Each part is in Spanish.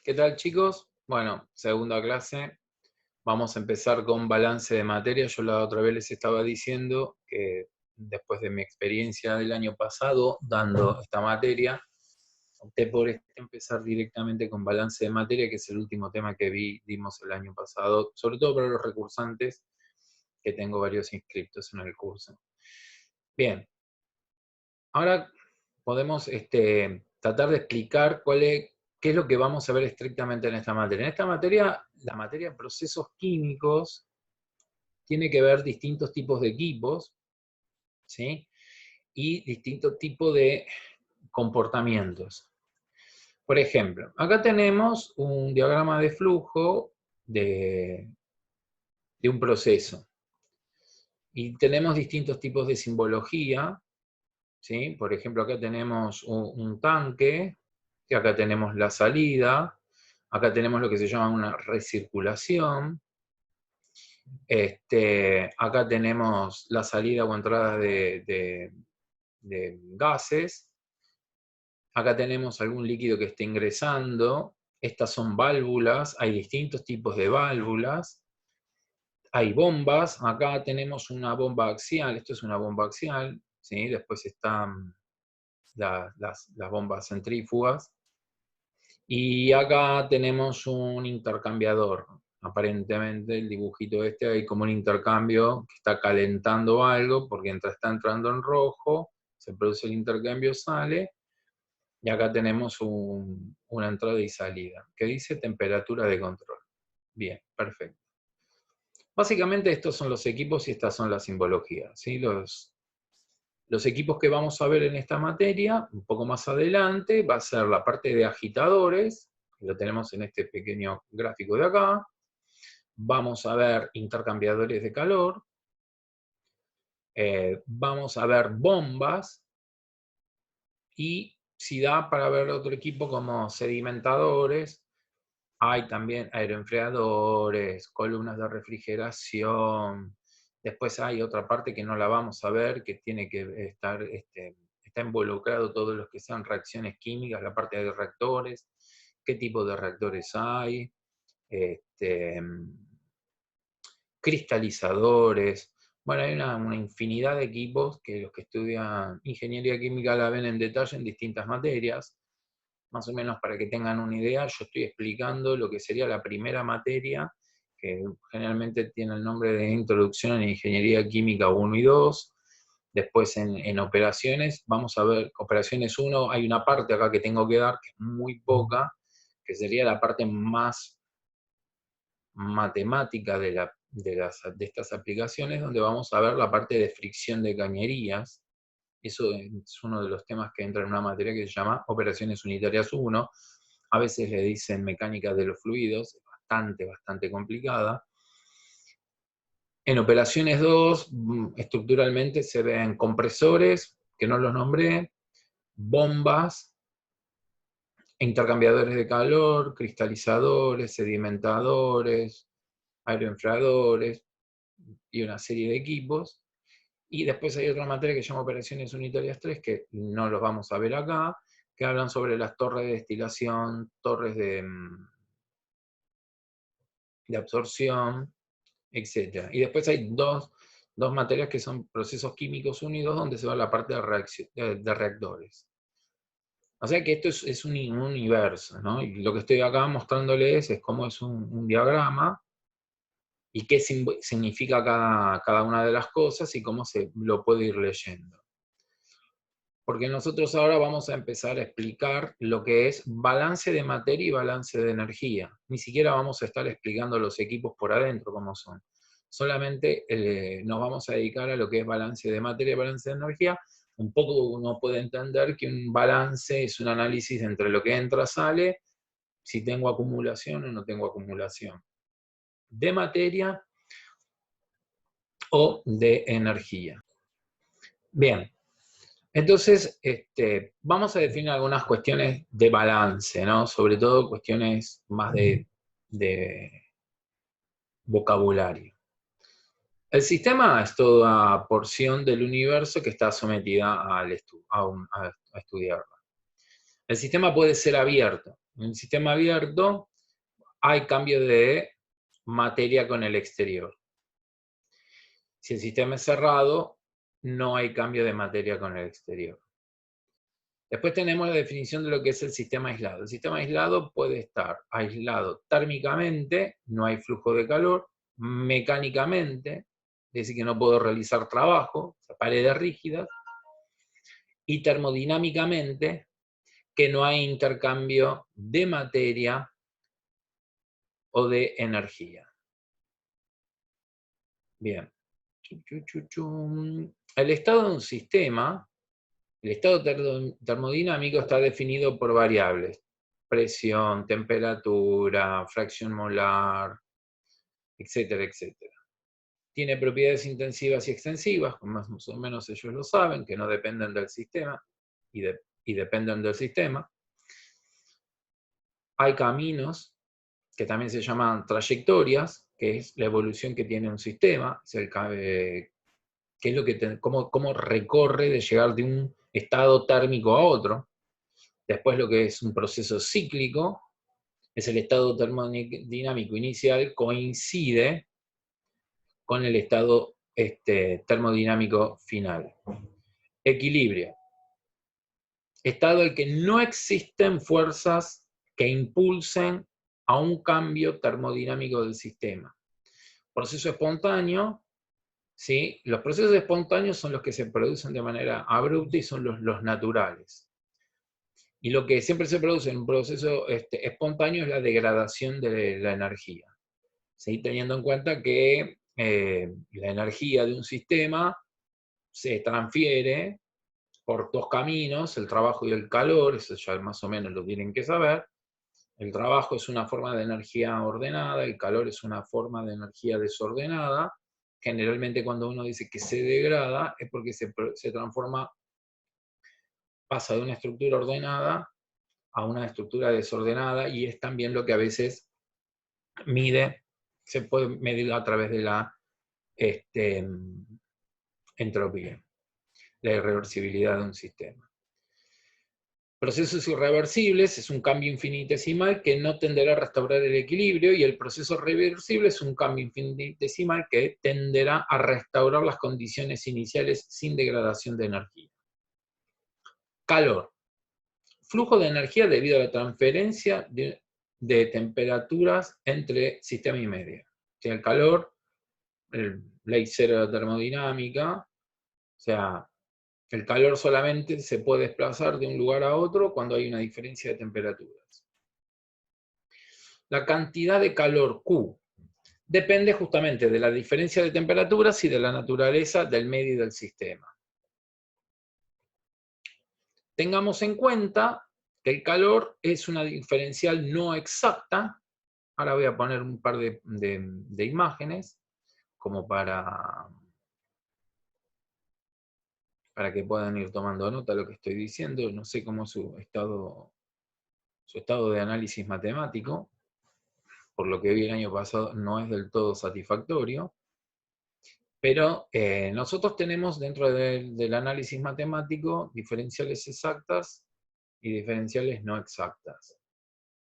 ¿Qué tal, chicos? Bueno, segunda clase. Vamos a empezar con balance de materia. Yo la otra vez les estaba diciendo que después de mi experiencia del año pasado dando esta materia, opté por empezar directamente con balance de materia, que es el último tema que dimos el año pasado, sobre todo para los recursantes, que tengo varios inscriptos en el curso. Bien, ahora podemos tratar de explicar qué es lo que vamos a ver estrictamente en esta materia. En esta materia, la materia de procesos químicos tiene que ver distintos tipos de equipos, ¿sí? Y distintos tipos de comportamientos. Por ejemplo, acá tenemos un diagrama de flujo de un proceso. Y tenemos distintos tipos de simbología, ¿sí? Por ejemplo, acá tenemos un tanque, y acá tenemos la salida, acá tenemos lo que se llama una recirculación, acá tenemos la salida o entrada de gases, acá tenemos algún líquido que está ingresando, estas son válvulas, hay distintos tipos de válvulas, hay bombas, acá tenemos una bomba axial, esto es una bomba axial, ¿sí? Después están las bombas centrífugas, y acá tenemos un intercambiador. Aparentemente el dibujito hay como un intercambio que está calentando algo, porque está entrando en rojo, se produce el intercambio, sale, y acá tenemos una entrada y salida, que dice temperatura de control. Bien, perfecto. Básicamente estos son los equipos y estas son las simbologías, ¿sí? Los equipos que vamos a ver en esta materia, un poco más adelante, va a ser la parte de agitadores, que lo tenemos en este pequeño gráfico de acá. Vamos a ver intercambiadores de calor. Vamos a ver bombas. Y si da para ver otro equipo como sedimentadores, hay también aeroenfriadores, columnas de refrigeración. Después hay otra parte que no la vamos a ver, que tiene que estar, está involucrado todos los que sean reacciones químicas, la parte de reactores, qué tipo de reactores hay, cristalizadores. Bueno, hay una infinidad de equipos que los que estudian ingeniería química la ven en detalle en distintas materias. Más o menos para que tengan una idea, yo estoy explicando lo que sería la primera materia, que generalmente tiene el nombre de Introducción en Ingeniería Química 1 y 2. Después en operaciones, vamos a ver, operaciones 1, hay una parte acá que tengo que dar, que es muy poca, que sería la parte más matemática de estas aplicaciones, donde vamos a ver la parte de fricción de cañerías. Eso es uno de los temas que entra en una materia que se llama Operaciones Unitarias 1. A veces le dicen mecánica de los fluidos, es bastante complicada. En Operaciones 2, estructuralmente se ven compresores, que no los nombré, bombas, intercambiadores de calor, cristalizadores, sedimentadores, aeroinfladores y una serie de equipos. Y después hay otra materia que se llama Operaciones Unitarias 3, que no los vamos a ver acá, que hablan sobre las torres de destilación, torres de absorción, etc. Y después hay dos materias que son procesos químicos unidos, donde se va la parte de reactores. O sea que esto es un universo, ¿no? Y lo que estoy acá mostrándoles es cómo es un diagrama, y qué significa cada una de las cosas y cómo se lo puede ir leyendo. Porque nosotros ahora vamos a empezar a explicar lo que es balance de materia y balance de energía. Ni siquiera vamos a estar explicando los equipos por adentro cómo son. Solamente nos vamos a dedicar a lo que es balance de materia y balance de energía. Un poco uno puede entender que un balance es un análisis entre lo que entra, sale, si tengo acumulación o no tengo acumulación de materia o de energía. Bien. Entonces, vamos a definir algunas cuestiones de balance, ¿no? Sobre todo cuestiones más de vocabulario. El sistema es toda porción del universo que está sometida a estudiarla. El sistema puede ser abierto. En el sistema abierto hay cambio de materia con el exterior. Si el sistema es cerrado, no hay cambio de materia con el exterior. Después tenemos la definición de lo que es el sistema aislado. El sistema aislado puede estar aislado térmicamente, no hay flujo de calor, mecánicamente, es decir, que no puedo realizar trabajo, o sea, paredes rígidas, y termodinámicamente, que no hay intercambio de materia o de energía. Bien. El estado de un sistema, el estado termodinámico está definido por variables: presión, temperatura, fracción molar, etcétera, etcétera. Tiene propiedades intensivas y extensivas, más o menos ellos lo saben, que no dependen del sistema y dependen del sistema. Hay caminos que también se llaman trayectorias, que es la evolución que tiene un sistema, que es lo que cómo recorre de llegar de un estado térmico a otro. Después lo que es un proceso cíclico, es el estado termodinámico inicial, coincide con el estado termodinámico final. Equilibrio. Estado en el que no existen fuerzas que impulsen a un cambio termodinámico del sistema. Proceso espontáneo, ¿sí? Los procesos espontáneos son los que se producen de manera abrupta y son los naturales. Y lo que siempre se produce en un proceso espontáneo es la degradación de la energía. ¿Sí? Teniendo en cuenta que la energía de un sistema se transfiere por dos caminos, el trabajo y el calor, eso ya más o menos lo tienen que saber. El trabajo es una forma de energía ordenada, el calor es una forma de energía desordenada. Generalmente cuando uno dice que se degrada es porque se transforma, pasa de una estructura ordenada a una estructura desordenada, y es también lo que a veces se puede medir a través de la entropía, la irreversibilidad de un sistema. Procesos irreversibles es un cambio infinitesimal que no tenderá a restaurar el equilibrio, y el proceso reversible es un cambio infinitesimal que tenderá a restaurar las condiciones iniciales sin degradación de energía. Calor. Flujo de energía debido a la transferencia de temperaturas entre sistema y medio. O sea, el calor, ley cero de termodinámica, o sea, el calor solamente se puede desplazar de un lugar a otro cuando hay una diferencia de temperaturas. La cantidad de calor Q depende justamente de la diferencia de temperaturas y de la naturaleza del medio y del sistema. Tengamos en cuenta que el calor es una diferencial no exacta. Ahora voy a poner un par de imágenes como para que puedan ir tomando nota de lo que estoy diciendo. No sé cómo es su estado de análisis matemático. Por lo que vi el año pasado, no es del todo satisfactorio. Pero nosotros tenemos dentro del análisis matemático diferenciales exactas y diferenciales no exactas,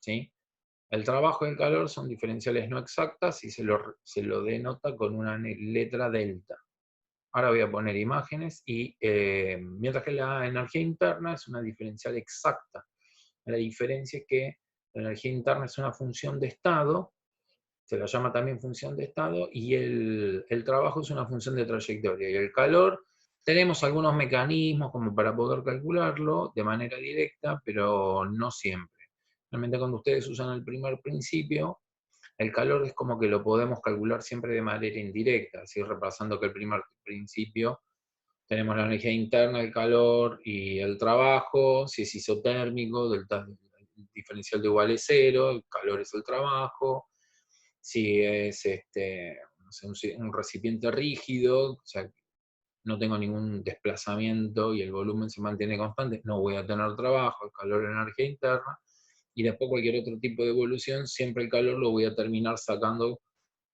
¿sí? El trabajo y el calor son diferenciales no exactas y se lo denota con una letra delta. Ahora voy a poner imágenes, y mientras que la energía interna es una diferencial exacta. La diferencia es que la energía interna es una función de estado, se la llama también función de estado, y el trabajo es una función de trayectoria. Y el calor, tenemos algunos mecanismos como para poder calcularlo de manera directa, pero no siempre. Realmente cuando ustedes usan el primer principio, el calor es como que lo podemos calcular siempre de manera indirecta, así repasando que el primer principio tenemos la energía interna, el calor y el trabajo. Si es isotérmico, el diferencial de igual es cero, el calor es el trabajo. Si es no sé, un recipiente rígido, o sea, no tengo ningún desplazamiento y el volumen se mantiene constante, no voy a tener trabajo, el calor es energía interna. Y después cualquier otro tipo de evolución, siempre el calor lo voy a terminar sacando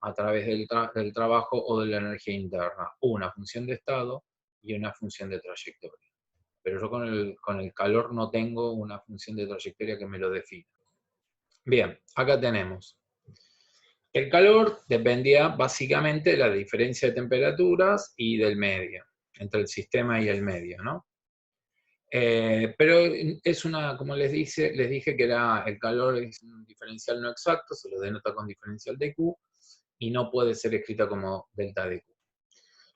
a través del trabajo o de la energía interna, una función de estado y una función de trayectoria. Pero yo con el calor no tengo una función de trayectoria que me lo defina. Bien, acá tenemos. El calor dependía básicamente de la diferencia de temperaturas y del medio, entre el sistema y el medio, ¿no? Pero es una, como les dije que el calor es un diferencial no exacto, se lo denota con diferencial de Q, y no puede ser escrita como delta de Q.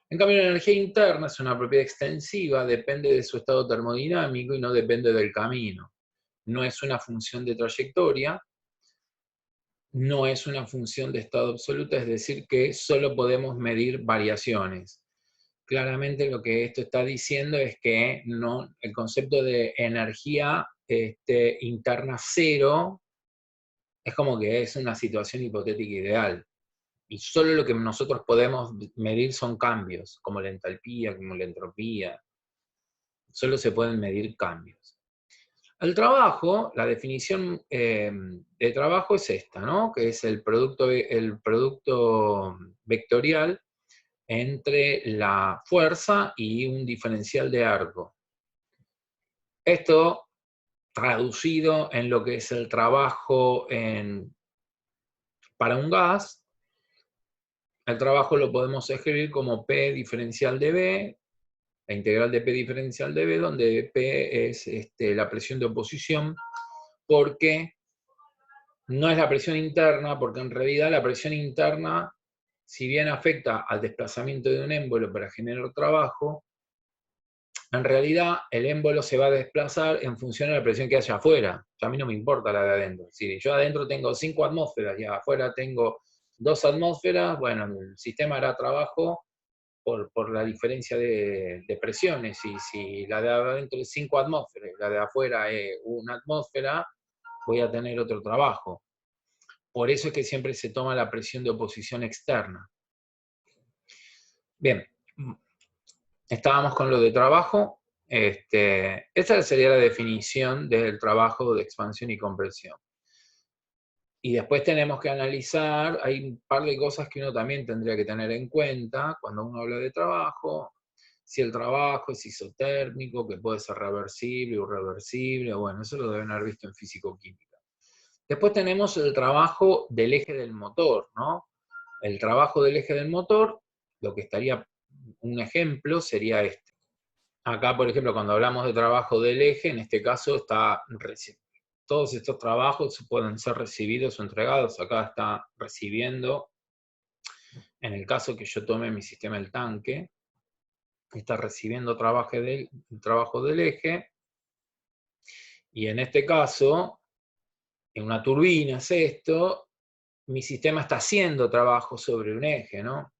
En cambio, la energía interna es una propiedad extensiva, depende de su estado termodinámico y no depende del camino. No es una función de trayectoria, no es una función de estado absoluta, es decir, que solo podemos medir variaciones. Claramente lo que esto está diciendo es que no, el concepto de energía interna cero es como que es una situación hipotética ideal. Y solo lo que nosotros podemos medir son cambios, como la entalpía, como la entropía. Solo se pueden medir cambios. El trabajo, la definición de trabajo es esta, ¿no? Que es el producto vectorial entre la fuerza y un diferencial de arco. Esto traducido en lo que es el trabajo para un gas, el trabajo lo podemos escribir como P diferencial de B, la integral de P diferencial de B, donde P es la presión de oposición, porque no es la presión interna, porque en realidad la presión interna, si bien afecta al desplazamiento de un émbolo para generar trabajo, en realidad el émbolo se va a desplazar en función de la presión que haya afuera. A mí no me importa la de adentro. Si yo adentro tengo 5 atmósferas y afuera tengo 2 atmósferas, bueno, el sistema hará trabajo por la diferencia de presiones. Y si la de adentro es 5 atmósferas y la de afuera es 1 atmósfera, voy a tener otro trabajo. Por eso es que siempre se toma la presión de oposición externa. Bien, estábamos con lo de trabajo. Esta sería la definición del trabajo de expansión y compresión. Y después tenemos que analizar, hay un par de cosas que uno también tendría que tener en cuenta cuando uno habla de trabajo, si el trabajo es isotérmico, que puede ser reversible o irreversible, bueno, eso lo deben haber visto en físico-química. Después tenemos el trabajo del eje del motor, ¿no? El trabajo del eje del motor, lo que estaría, un ejemplo sería este. Acá, por ejemplo, cuando hablamos de trabajo del eje, en este caso todos estos trabajos pueden ser recibidos o entregados. Acá está recibiendo, en el caso que yo tome mi sistema del tanque, está recibiendo trabajo del eje, y en este caso, en una turbina es esto, mi sistema está haciendo trabajo sobre un eje, ¿no?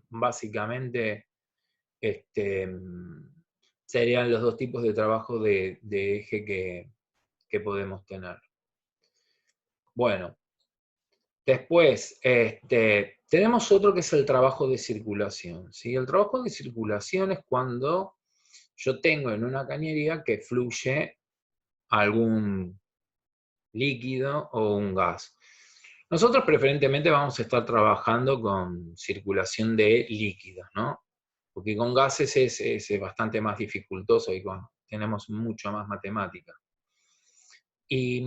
Básicamente, serían los dos tipos de trabajo de eje que podemos tener. Bueno, después tenemos otro que es el trabajo de circulación, ¿sí? El trabajo de circulación es cuando yo tengo en una cañería que fluye algún líquido o un gas. Nosotros preferentemente vamos a estar trabajando con circulación de líquidos, ¿no? Porque con gases es bastante más dificultoso y tenemos mucho más matemática. Y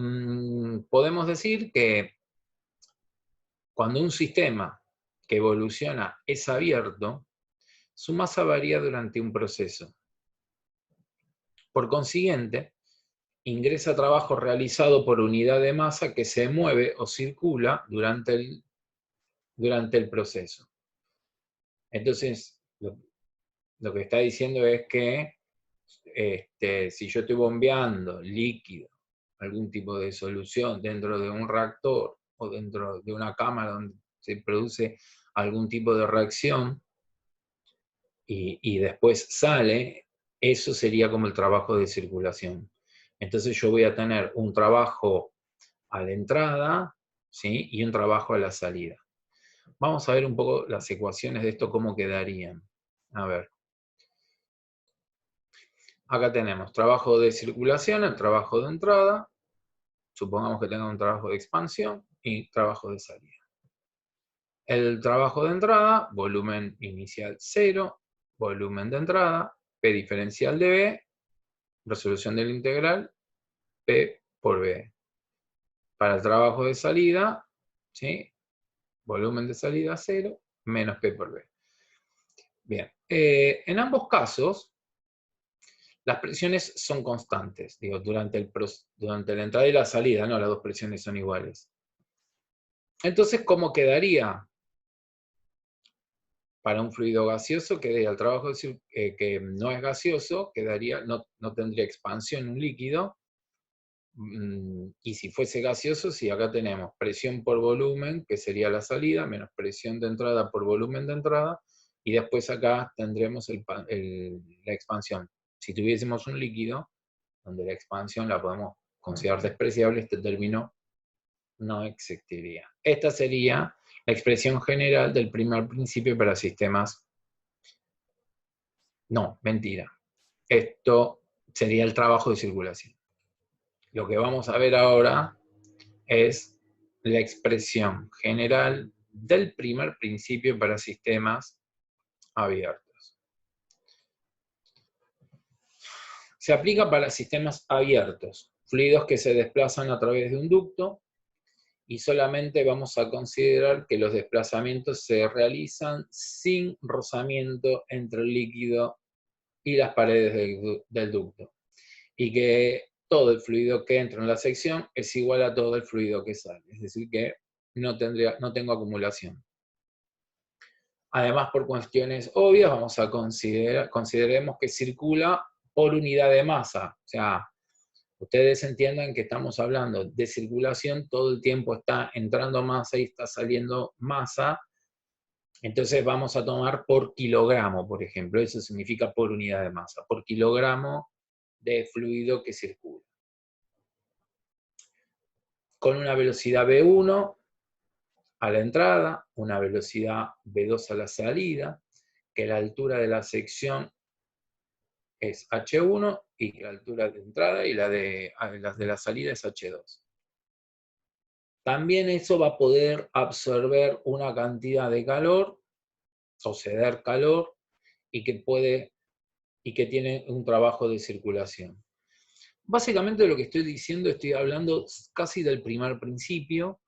podemos decir que cuando un sistema que evoluciona es abierto, su masa varía durante un proceso. Por consiguiente, ingresa trabajo realizado por unidad de masa que se mueve o circula durante el proceso. Entonces, lo que está diciendo es que si yo estoy bombeando líquido, algún tipo de solución dentro de un reactor o dentro de una cámara donde se produce algún tipo de reacción y después sale, eso sería como el trabajo de circulación. Entonces yo voy a tener un trabajo a la entrada, ¿sí? Y un trabajo a la salida. Vamos a ver un poco las ecuaciones de esto, cómo quedarían. A ver. Acá tenemos trabajo de circulación, el trabajo de entrada, supongamos que tenga un trabajo de expansión y trabajo de salida. El trabajo de entrada, volumen inicial 0, volumen de entrada, P diferencial de B, resolución del integral, P por B. para el trabajo de salida, ¿sí? Volumen de salida 0, menos P por B. Bien, en ambos casos, las presiones son constantes, digo, durante la entrada y la salida, no, las dos presiones son iguales. Entonces, ¿cómo quedaría? Para un fluido gaseoso, quedaría el trabajo que no es gaseoso, quedaría, no tendría expansión un líquido. Y si fuese gaseoso, sí, acá tenemos presión por volumen, que sería la salida, menos presión de entrada por volumen de entrada, y después acá tendremos la expansión. Si tuviésemos un líquido, donde la expansión la podemos considerar despreciable, este término no existiría. Esta sería la expresión general del primer principio para sistemas. No, mentira. Esto sería el trabajo de circulación. Lo que vamos a ver ahora es la expresión general del primer principio para sistemas abiertos. Se aplica para sistemas abiertos, fluidos que se desplazan a través de un ducto, y solamente vamos a considerar que los desplazamientos se realizan sin rozamiento entre el líquido y las paredes del ducto, y que todo el fluido que entra en la sección es igual a todo el fluido que sale, es decir que no tengo acumulación. Además, por cuestiones obvias, vamos a consideremos que circula por unidad de masa. O sea, ustedes entiendan que estamos hablando de circulación, todo el tiempo está entrando masa y está saliendo masa. Entonces vamos a tomar por kilogramo, por ejemplo. Eso significa por unidad de masa, por kilogramo de fluido que circula. Con una velocidad V1 a la entrada, una velocidad V2 a la salida, que la altura de la sección es H1 y la altura de entrada y la de la salida es H2. También eso va a poder absorber una cantidad de calor o ceder calor y que tiene un trabajo de circulación. Básicamente lo que estoy diciendo, estoy hablando casi del primer principio,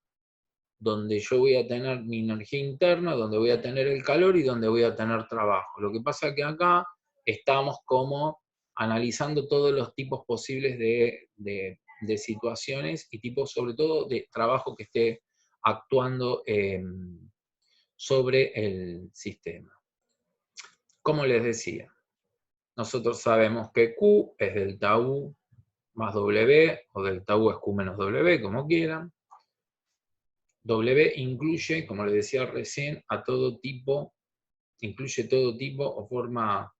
donde yo voy a tener mi energía interna, donde voy a tener el calor y donde voy a tener trabajo. Lo que pasa es que acá estamos como analizando todos los tipos posibles de situaciones y tipos sobre todo de trabajo que esté actuando sobre el sistema. Como les decía, nosotros sabemos que Q es delta U más W, o delta U es Q menos W, como quieran. W incluye, como les decía recién, incluye todo tipo o forma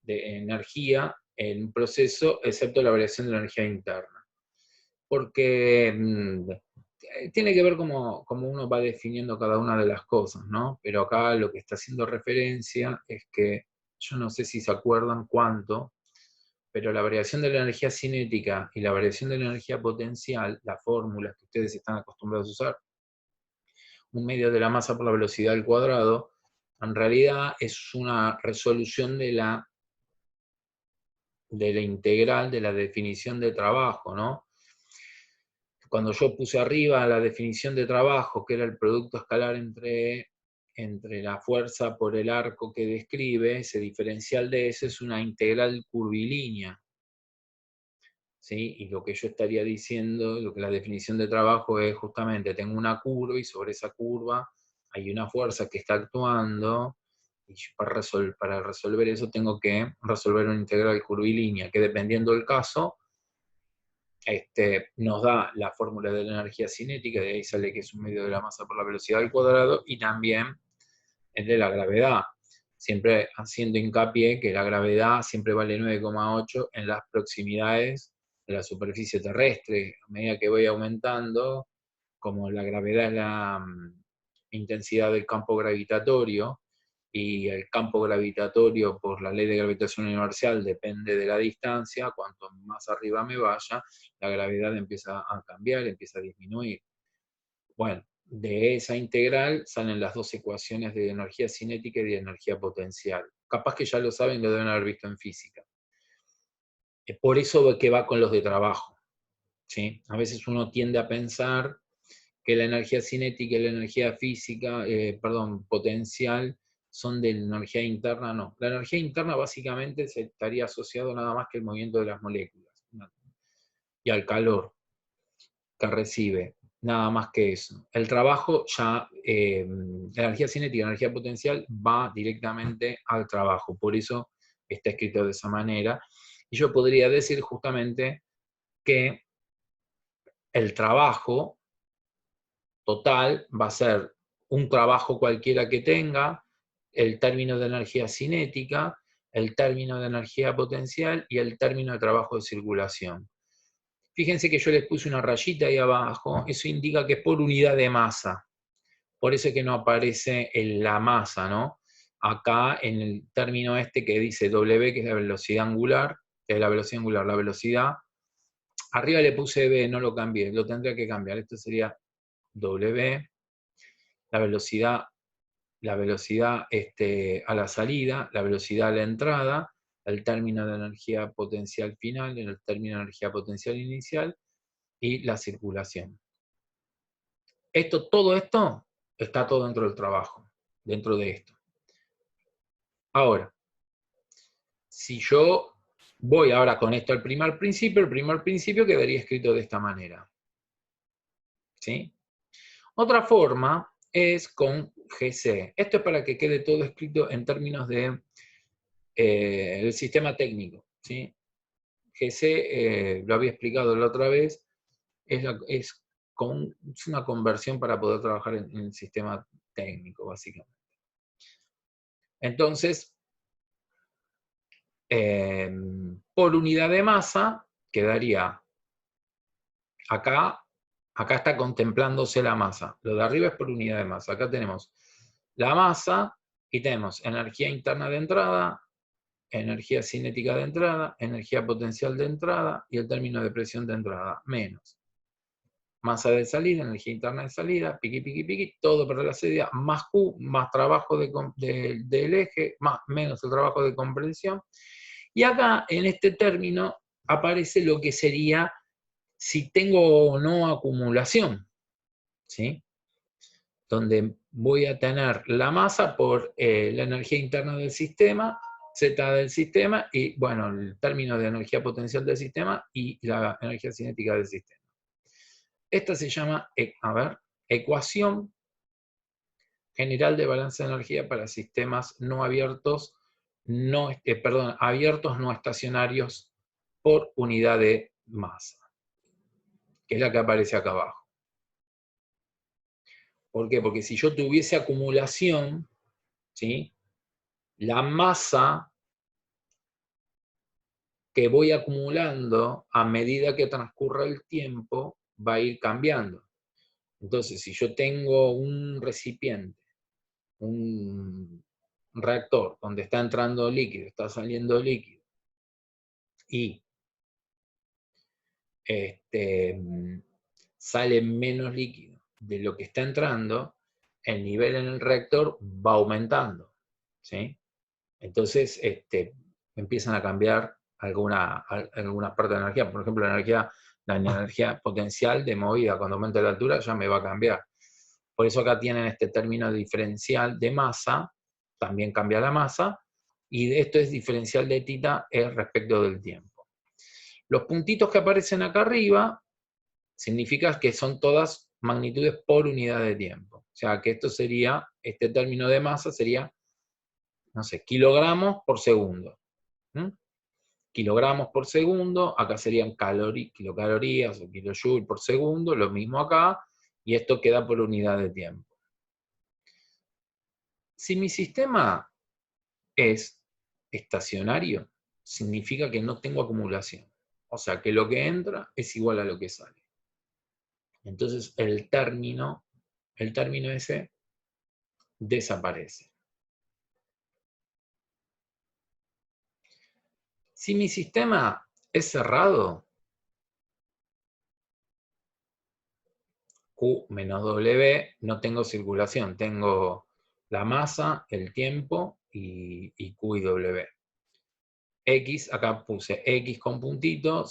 de energía en un proceso, excepto la variación de la energía interna. Porque tiene que ver cómo uno va definiendo cada una de las cosas, ¿no? Pero acá lo que está haciendo referencia es que, yo no sé si se acuerdan cuánto, pero la variación de la energía cinética y la variación de la energía potencial, las fórmulas que ustedes están acostumbrados a usar, un medio de la masa por la velocidad al cuadrado, en realidad es una resolución de la integral de la definición de trabajo, ¿no? Cuando yo puse arriba la definición de trabajo, que era el producto escalar entre la fuerza por el arco que describe, ese diferencial de ese es una integral curvilínea. ¿Sí? Y lo que yo estaría diciendo, lo que la definición de trabajo es justamente, tengo una curva y sobre esa curva hay una fuerza que está actuando, y para resolver eso tengo que resolver una integral curvilínea, que dependiendo del caso, nos da la fórmula de la energía cinética, de ahí sale que es un medio de la masa por la velocidad al cuadrado, y también el de la gravedad, siempre haciendo hincapié que la gravedad siempre vale 9,8 en las proximidades de la superficie terrestre. A medida que voy aumentando, como la gravedad es la intensidad del campo gravitatorio, y el campo gravitatorio por la ley de gravitación universal depende de la distancia, cuanto más arriba me vaya, la gravedad empieza a cambiar, empieza a disminuir. Bueno, de esa integral salen las dos ecuaciones de energía cinética y de energía potencial. Capaz que ya lo saben, lo deben haber visto en física. Por eso que va con los de trabajo. ¿sí? A veces uno tiende a pensar que la energía cinética y la energía física, potencial, son de la energía interna, no. La energía interna básicamente se estaría asociado nada más que el movimiento de las moléculas y al calor que recibe, nada más que eso. El trabajo ya, la energía cinética y la energía potencial va directamente al trabajo, por eso está escrito de esa manera. Y yo podría decir justamente que el trabajo total va a ser un trabajo cualquiera que tenga, el término de energía cinética, el término de energía potencial y el término de trabajo de circulación. Fíjense que yo les puse una rayita ahí abajo, eso indica que es por unidad de masa. Por eso es que no aparece en la masa, ¿no? Acá en el término este que dice W, que es la velocidad angular, que es la velocidad angular, la velocidad. Arriba le puse B, no lo cambié, lo tendría que cambiar. Esto sería W, la velocidad a la salida, la velocidad a la entrada, el término de energía potencial final, el término de energía potencial inicial y la circulación. Todo esto está todo dentro del trabajo, dentro de esto. Ahora, si yo voy ahora con esto al primer principio, el primer principio quedaría escrito de esta manera. ¿Sí? Otra forma es con GC. Esto es para que quede todo escrito en términos de el sistema técnico. ¿Sí? GC, lo había explicado la otra vez, es una conversión para poder trabajar en el sistema técnico, básicamente. Entonces, por unidad de masa, quedaría acá está contemplándose la masa. Lo de arriba es por unidad de masa. Acá tenemos la masa y tenemos energía interna de entrada, energía cinética de entrada, energía potencial de entrada y el término de presión de entrada, menos masa de salida, energía interna de salida, piqui, piqui, piqui, todo para la salida, más Q, más trabajo del eje, menos el trabajo de comprensión. Y acá, en este término, aparece lo que sería si tengo o no acumulación, ¿sí? Donde voy a tener la masa por la energía interna del sistema, Z del sistema, y bueno, el término de energía potencial del sistema y la energía cinética del sistema. Esta se llama, ecuación general de balance de energía para sistemas no abiertos, abiertos no estacionarios por unidad de masa, que es la que aparece acá abajo. ¿Por qué? Porque si yo tuviese acumulación, ¿sí? La masa que voy acumulando a medida que transcurra el tiempo va a ir cambiando. Entonces, si yo tengo un recipiente, un reactor donde está entrando líquido, está saliendo líquido, y sale menos líquido de lo que está entrando, el nivel en el reactor va aumentando, ¿sí? Entonces empiezan a cambiar algunas partes de la energía. Por ejemplo, la energía potencial de movida, cuando aumenta la altura, ya me va a cambiar. Por eso acá tienen este término diferencial de masa, también cambia la masa, y esto es diferencial de tita respecto del tiempo. Los puntitos que aparecen acá arriba significa que son todas magnitudes por unidad de tiempo. O sea, que este término de masa sería, no sé, kilogramos por segundo. Kilogramos por segundo, acá serían kilocalorías o kilojoules por segundo, lo mismo acá, y esto queda por unidad de tiempo. Si mi sistema es estacionario, significa que no tengo acumulación. O sea, que lo que entra es igual a lo que sale. Entonces el término ese desaparece. Si mi sistema es cerrado, Q menos W, no tengo circulación, tengo la masa, el tiempo y Q y W. X, acá puse X con puntito,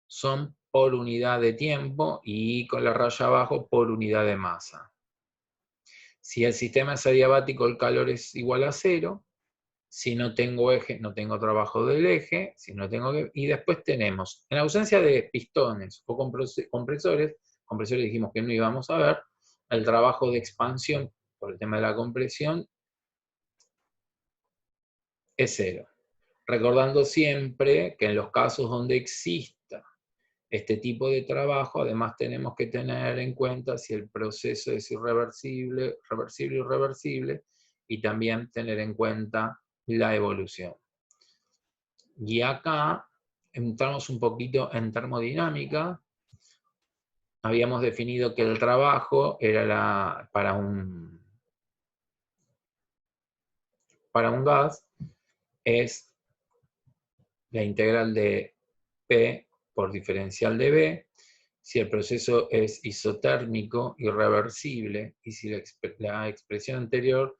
son por unidad de tiempo y con la raya abajo por unidad de masa. Si el sistema es adiabático, el calor es igual a 0. Si no tengo eje, no tengo trabajo del eje. Si no tengo, y después tenemos, en ausencia de pistones o compresores dijimos que no íbamos a ver, el trabajo de expansión por el tema de la compresión es 0. Recordando siempre que en los casos donde exista este tipo de trabajo, además tenemos que tener en cuenta si el proceso es irreversible, reversible, irreversible, y también tener en cuenta la evolución. Y acá entramos un poquito en termodinámica. Habíamos definido que el trabajo era para un gas, es la integral de P por diferencial de B, si el proceso es isotérmico, irreversible, y si la expresión anterior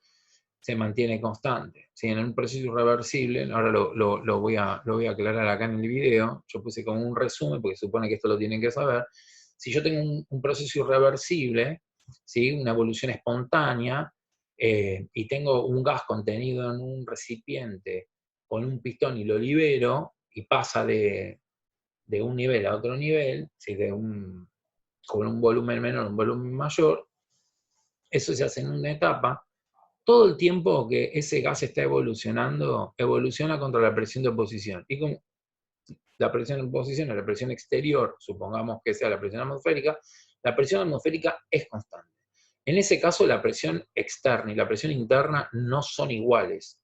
se mantiene constante. Si en un proceso irreversible, ahora lo voy a aclarar acá en el video, yo puse como un resumen, porque supone que esto lo tienen que saber. Si yo tengo un proceso irreversible, ¿sí? Una evolución espontánea, y tengo un gas contenido en un recipiente con un pistón y lo libero, y pasa de un nivel a otro nivel, ¿sí? Con un volumen menor a un volumen mayor, eso se hace en una etapa. Todo el tiempo que ese gas está evolucionando, evoluciona contra la presión de oposición. Y como la presión de oposición es la presión exterior, supongamos que sea la presión atmosférica es constante. En ese caso, la presión externa y la presión interna no son iguales.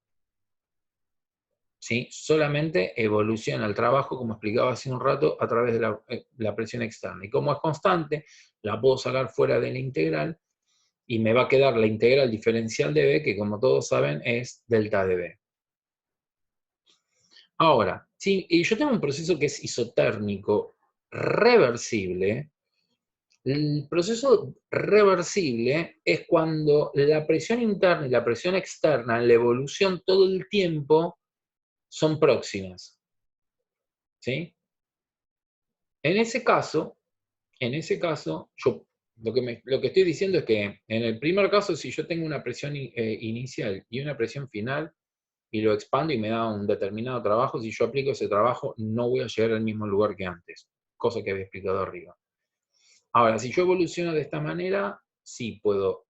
¿Sí? Solamente evoluciona el trabajo, como explicaba hace un rato, a través de la presión externa. Y como es constante, la puedo sacar fuera de la integral, y me va a quedar la integral diferencial de B, que como todos saben es delta de B. Ahora, si yo tengo un proceso que es isotérmico reversible, el proceso reversible es cuando la presión interna y la presión externa en la evolución todo el tiempo son próximas. ¿Sí? En ese caso, yo lo que estoy diciendo es que en el primer caso, si yo tengo una presión inicial y una presión final, y lo expando y me da un determinado trabajo, si yo aplico ese trabajo, no voy a llegar al mismo lugar que antes, cosa que había explicado arriba. Ahora, si yo evoluciono de esta manera, sí puedo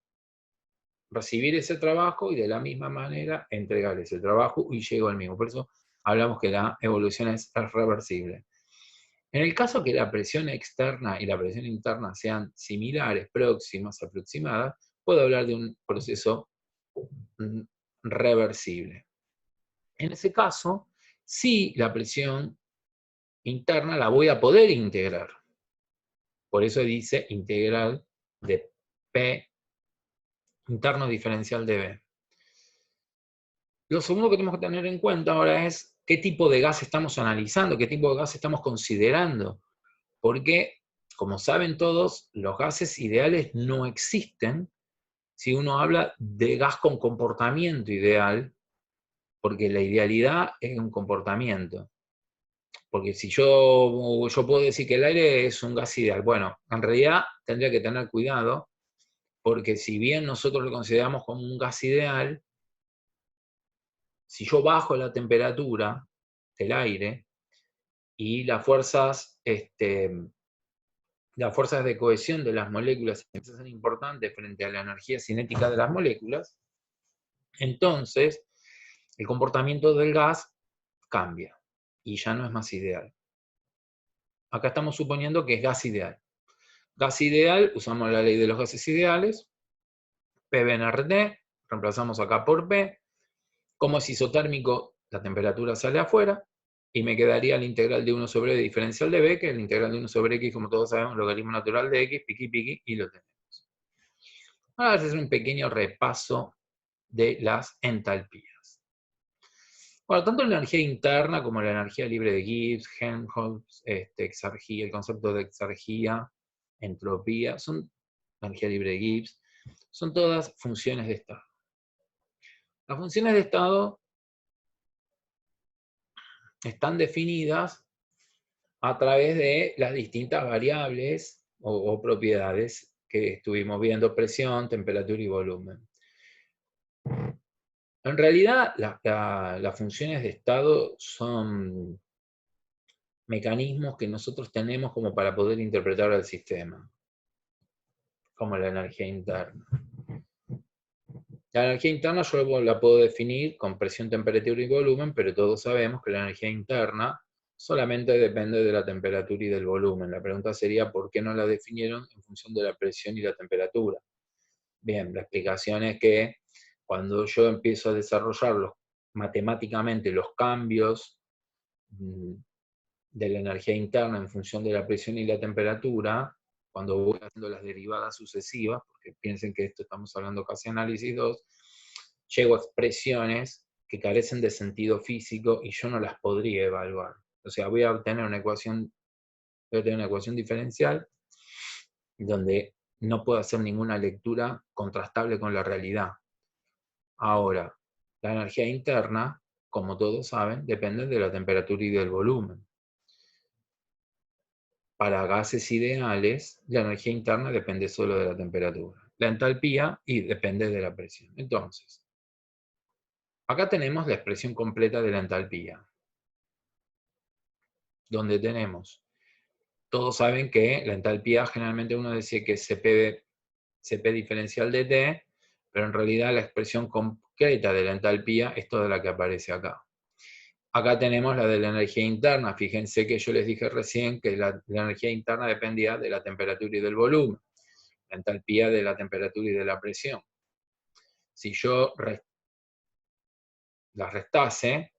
recibir ese trabajo y de la misma manera entregar ese trabajo y llego al mismo. Por eso hablamos que la evolución es reversible. En el caso que la presión externa y la presión interna sean similares, próximas, aproximadas, puedo hablar de un proceso reversible. En ese caso, sí, la presión interna la voy a poder integrar. Por eso dice integral de P interno diferencial de B. Lo segundo que tenemos que tener en cuenta ahora es qué tipo de gas estamos analizando, qué tipo de gas estamos considerando. Porque, como saben todos, los gases ideales no existen si uno habla de gas con comportamiento ideal, porque la idealidad es un comportamiento. Porque si yo puedo decir que el aire es un gas ideal, bueno, en realidad tendría que tener cuidado, porque si bien nosotros lo consideramos como un gas ideal, si yo bajo la temperatura del aire y las fuerzas de cohesión de las moléculas empiezan a ser importantes frente a la energía cinética de las moléculas, entonces el comportamiento del gas cambia y ya no es más ideal. Acá estamos suponiendo que es gas ideal. Gas ideal, usamos la ley de los gases ideales, PV/RT, reemplazamos acá por P. Como es isotérmico, la temperatura sale afuera, y me quedaría la integral de 1 sobre E diferencial de B, que es la integral de 1 sobre X, como todos sabemos, logaritmo natural de X, piqui piqui, y lo tenemos. Ahora vamos a hacer un pequeño repaso de las entalpías. Bueno, tanto la energía interna como la energía libre de Gibbs, Helmholtz, exergía, el concepto de exergía, entropía, son energía libre de Gibbs, son todas funciones de estado. Las funciones de estado están definidas a través de las distintas variables o propiedades que estuvimos viendo: presión, temperatura y volumen. En realidad, las funciones de estado son mecanismos que nosotros tenemos como para poder interpretar el sistema, como la energía interna. La energía interna yo la puedo definir con presión, temperatura y volumen, pero todos sabemos que la energía interna solamente depende de la temperatura y del volumen. La pregunta sería, ¿por qué no la definieron en función de la presión y la temperatura? Bien, la explicación es que cuando yo empiezo a desarrollar matemáticamente los cambios de la energía interna en función de la presión y la temperatura, cuando voy haciendo las derivadas sucesivas, porque piensen que esto estamos hablando casi análisis 2, llego a expresiones que carecen de sentido físico y yo no las podría evaluar. O sea, voy a obtener una ecuación diferencial donde no puedo hacer ninguna lectura contrastable con la realidad. Ahora, la energía interna, como todos saben, depende de la temperatura y del volumen. Para gases ideales, la energía interna depende solo de la temperatura. La entalpía y depende de la presión. Entonces, acá tenemos la expresión completa de la entalpía, donde tenemos, todos saben que la entalpía generalmente uno dice que es CP diferencial de T, pero en realidad la expresión concreta de la entalpía es toda la que aparece acá. Acá tenemos la de la energía interna. Fíjense que yo les dije recién que la energía interna dependía de la temperatura y del volumen, la entalpía de la temperatura y de la presión. Si yo las restase,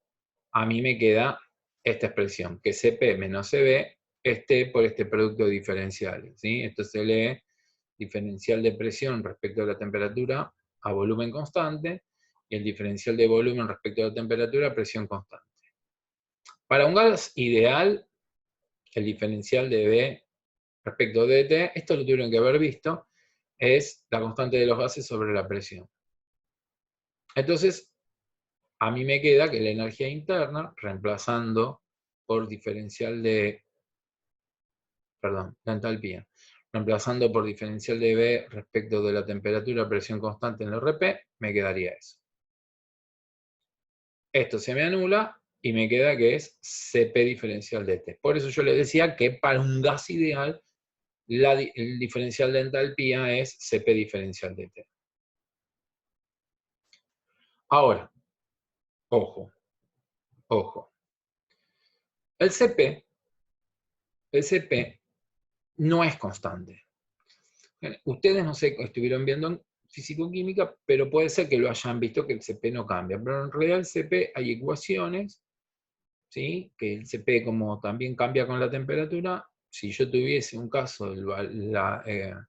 a mí me queda esta expresión, que CP menos CB es T por este producto diferencial, ¿sí? Esto se lee diferencial de presión respecto a la temperatura a volumen constante, y el diferencial de volumen respecto a la temperatura a presión constante. Para un gas ideal, el diferencial de B respecto de T, esto lo tuvieron que haber visto, es la constante de los gases sobre la presión. Entonces, a mí me queda que la energía interna, reemplazando por diferencial de, perdón, la entalpía, reemplazando por diferencial de B respecto de la temperatura, presión constante en el RP, me quedaría eso. Esto se me anula y me queda que es CP diferencial de T. Por eso yo les decía que para un gas ideal, el diferencial de entalpía es CP diferencial de T. Ahora, ojo, ojo. El CP no es constante. Ustedes, no sé, estuvieron viendo en físico-química, pero puede ser que lo hayan visto que el CP no cambia. Pero en realidad el CP hay ecuaciones, ¿sí? Que el CP como también cambia con la temperatura. Si yo tuviese un caso, el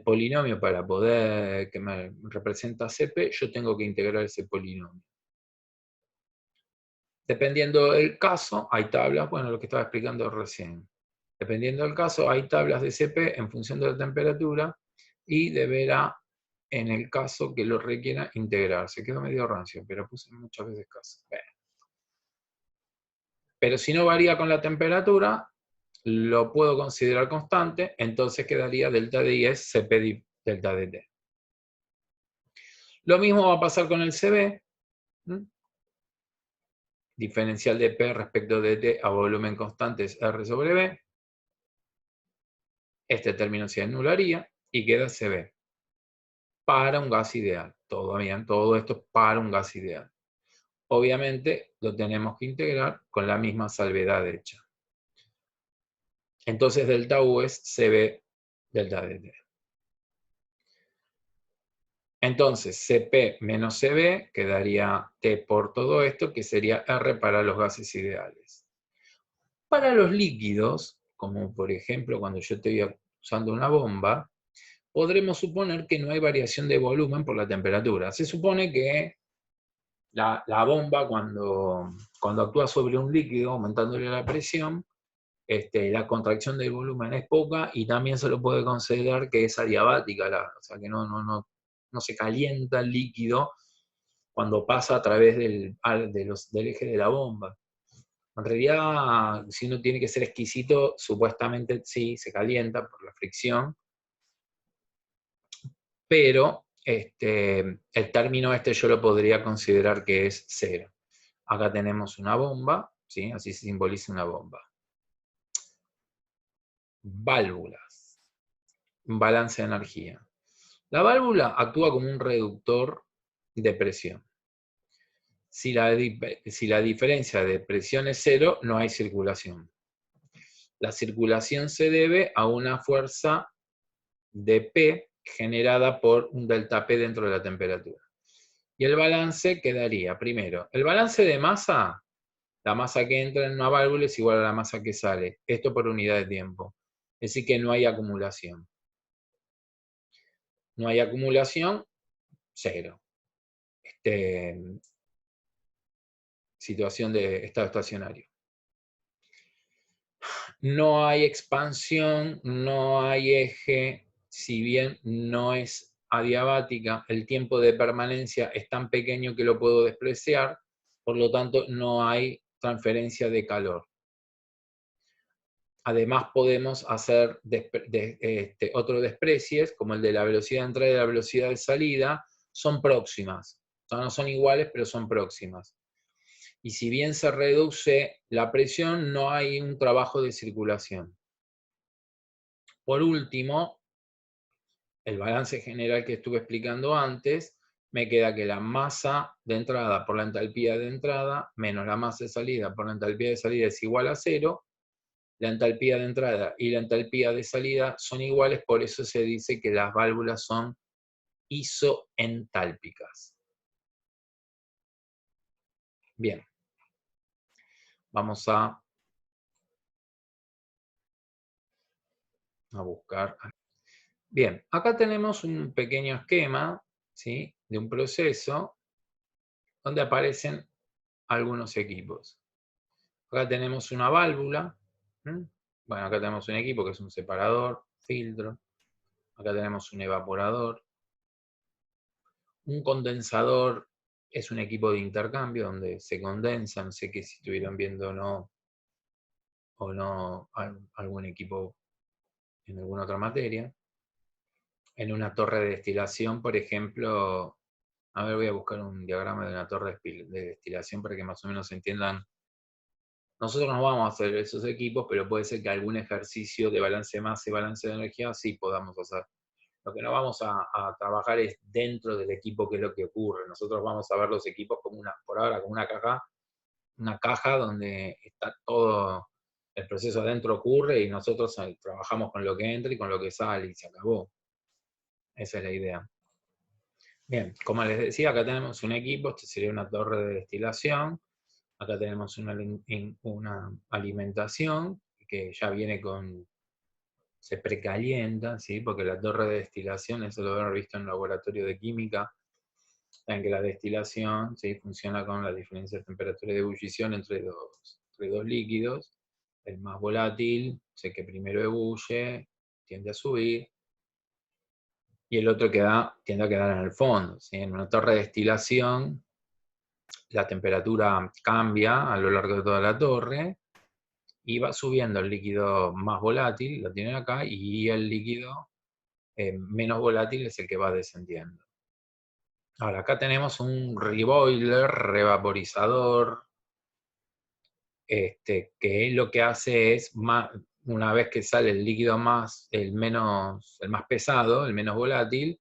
polinomio para poder que me representa CP, yo tengo que integrar ese polinomio. Dependiendo del caso, hay tablas, bueno, lo que estaba explicando recién. Dependiendo del caso, hay tablas de CP en función de la temperatura y deberá, en el caso que lo requiera, integrarse. Quedó medio rancio, pero puse muchas veces caso. Pero si no varía con la temperatura, lo puedo considerar constante, entonces quedaría delta de I es CP delta de T. Lo mismo va a pasar con el CB. Diferencial de P respecto de T a volumen constante es R sobre B. Este término se anularía y queda CB. Para un gas ideal. Todo bien, todo esto para un gas ideal. Obviamente lo tenemos que integrar con la misma salvedad hecha. Entonces delta U es CB delta dt. Entonces CP menos CB quedaría T por todo esto, que sería R para los gases ideales. Para los líquidos, como por ejemplo cuando yo estoy usando una bomba, podremos suponer que no hay variación de volumen por la temperatura. Se supone que la bomba, cuando actúa sobre un líquido, aumentándole la presión, la contracción del volumen es poca y también se lo puede considerar que es adiabática, o sea que no se calienta el líquido cuando pasa a través del eje de la bomba. En realidad, si uno tiene que ser exquisito, supuestamente sí, se calienta por la fricción, pero el término yo lo podría considerar que es cero. Acá tenemos una bomba, ¿sí? Así se simboliza una bomba. Válvulas. Un balance de energía. La válvula actúa como un reductor de presión. Si la diferencia de presión es cero, no hay circulación. La circulación se debe a una fuerza de P generada por un delta P dentro de la temperatura. Y el balance quedaría, primero, el balance de masa, la masa que entra en una válvula es igual a la masa que sale. Esto por unidad de tiempo. Es decir, que no hay acumulación. No hay acumulación, cero. Situación de estado estacionario. No hay expansión, no hay eje, si bien no es adiabática, el tiempo de permanencia es tan pequeño que lo puedo despreciar, por lo tanto no hay transferencia de calor. Además podemos hacer otro desprecies, como el de la velocidad de entrada y la velocidad de salida, son próximas. O sea, no son iguales, pero son próximas. Y si bien se reduce la presión, no hay un trabajo de circulación. Por último, el balance general que estuve explicando antes, me queda que la masa de entrada por la entalpía de entrada menos la masa de salida por la entalpía de salida es igual a cero. La entalpía de entrada y la entalpía de salida son iguales, por eso se dice que las válvulas son isoentálpicas. Bien, vamos a buscar. Bien, acá tenemos un pequeño esquema, ¿sí?, de un proceso donde aparecen algunos equipos. Acá tenemos una válvula. Bueno, acá tenemos un equipo que es un separador, filtro. Acá tenemos un evaporador. Un condensador es un equipo de intercambio donde se condensa, no sé qué si estuvieron viendo o no algún equipo en alguna otra materia. En una torre de destilación, por ejemplo, a ver, voy a buscar un diagrama de una torre de destilación para que más o menos entiendan. Nosotros no vamos a hacer esos equipos, pero puede ser que algún ejercicio de balance de masa y balance de energía sí podamos hacer. Lo que no vamos a trabajar es dentro del equipo qué es lo que ocurre. Nosotros vamos a ver los equipos como por ahora como una caja donde está todo el proceso adentro ocurre y nosotros trabajamos con lo que entra y con lo que sale y se acabó. Esa es la idea. Bien, como les decía, acá tenemos un equipo, este sería una torre de destilación. Acá tenemos una alimentación que ya viene se precalienta, ¿sí? Porque la torre de destilación, eso lo habrán visto en un laboratorio de química, en que la destilación, ¿sí?, funciona con la diferencia de temperatura de ebullición entre dos líquidos. El más volátil, sé que primero ebulle, tiende a subir, y el otro tiende a quedar en el fondo, ¿sí? En una torre de destilación, la temperatura cambia a lo largo de toda la torre, y va subiendo el líquido más volátil, lo tienen acá, y el líquido menos volátil es el que va descendiendo. Ahora, acá tenemos un reboiler, revaporizador, que lo que hace es, una vez que sale el líquido el más pesado, el menos volátil,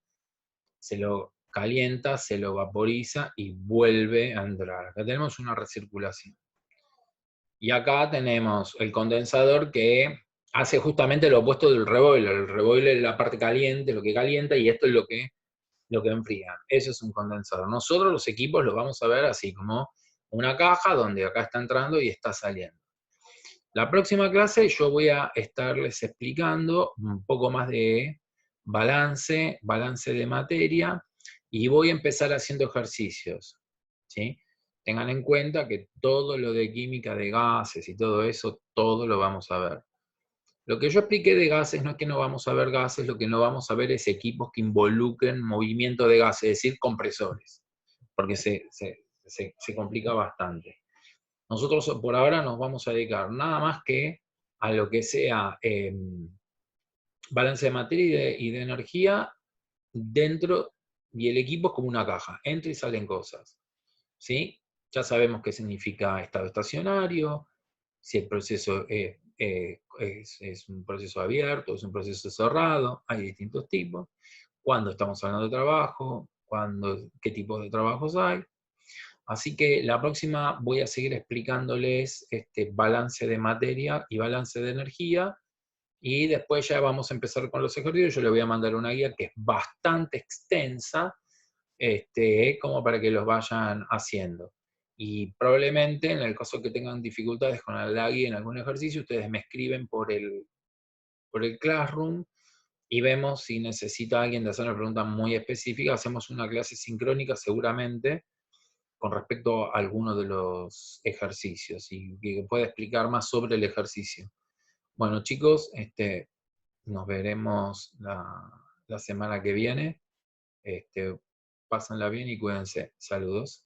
se lo calienta, se lo vaporiza y vuelve a entrar. Acá tenemos una recirculación. Y acá tenemos el condensador que hace justamente lo opuesto del reboiler. El reboiler es la parte caliente, lo que calienta, y esto es lo que enfría. Eso es un condensador. Nosotros los equipos los vamos a ver así, como una caja donde acá está entrando y está saliendo. La próxima clase yo voy a estarles explicando un poco más de balance de materia, y voy a empezar haciendo ejercicios, ¿sí? Tengan en cuenta que todo lo de química de gases y todo eso, todo lo vamos a ver. Lo que yo expliqué de gases no es que no vamos a ver gases, lo que no vamos a ver es equipos que involucren movimiento de gases, es decir, compresores, porque se complica bastante. Nosotros por ahora nos vamos a dedicar nada más que a lo que sea balance de materia y de energía dentro, y el equipo es como una caja, entra y salen cosas, ¿sí? Ya sabemos qué significa estado estacionario, si el proceso es un proceso abierto, es un proceso cerrado, hay distintos tipos, cuándo estamos hablando de trabajo, qué tipos de trabajos hay. Así que la próxima voy a seguir explicándoles este balance de materia y balance de energía, y después ya vamos a empezar con los ejercicios. Yo le voy a mandar una guía que es bastante extensa, como para que los vayan haciendo. Y probablemente en el caso que tengan dificultades con la guía en algún ejercicio, ustedes me escriben por el Classroom y vemos si necesita alguien de hacer una pregunta muy específica. Hacemos una clase sincrónica seguramente con respecto a alguno de los ejercicios y que pueda explicar más sobre el ejercicio. Bueno, chicos, nos veremos la semana que viene. Pásenla bien y cuídense. Saludos.